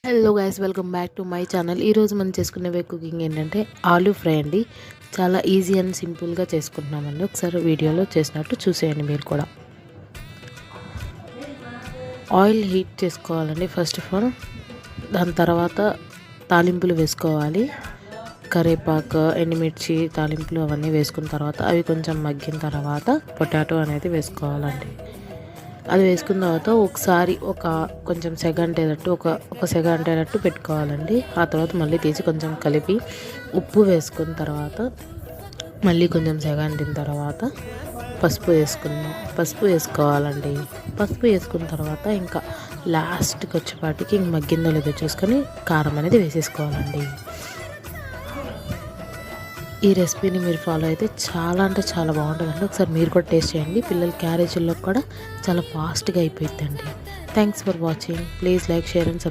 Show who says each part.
Speaker 1: Hello guys, welcome back to my channel. ఈరోజు మనం చేసుకునే కుకింగ్ ఏంటంటే ఆలూ ఫ్రై అండి. చాలా ఈజీ అండ్ సింపుల్గా చేసుకుంటున్నామండి. ఒకసారి వీడియోలో చేసినట్టు చూసేయండి మీరు కూడా. ఆయిల్ హీట్ చేసుకోవాలండి ఫస్ట్ ఆఫ్ ఆల్. దాని తర్వాత తాలింపులు వేసుకోవాలి. కరివేపాకు, ఎండుమిర్చి తాలింపులు అవన్నీ వేసుకున్న తర్వాత అవి కొంచెం మగ్గిన తర్వాత పొటాటో అనేది వేసుకోవాలండి. అది వేసుకున్న తర్వాత ఒకసారి కొంచెం సెగ అంటేటట్టు ఒక సెగ అంటేటట్టు పెట్టుకోవాలండి. ఆ తర్వాత మళ్ళీ తీసి కొంచెం కలిపి ఉప్పు వేసుకున్న తర్వాత మళ్ళీ కొంచెం సెగ అంటిన తర్వాత పసుపు వేసుకోవాలండి. పసుపు వేసుకున్న తర్వాత ఇంకా లాస్ట్కి వచ్చేపాటికి మగ్గిందో లేదో చూసుకొని కారం అనేది వేసేసుకోవాలండి. ఈ రెసిపీని మీరు ఫాలో అయితే చాలా అంటే చాలా బాగుంటుందండి. ఒకసారి మీరు కూడా టేస్ట్ చేయండి. పిల్లల క్యారేజీల్లో కూడా చాలా ఫాస్ట్గా అయిపోతుందండి. Thanks for watching. Please like, share and subscribe.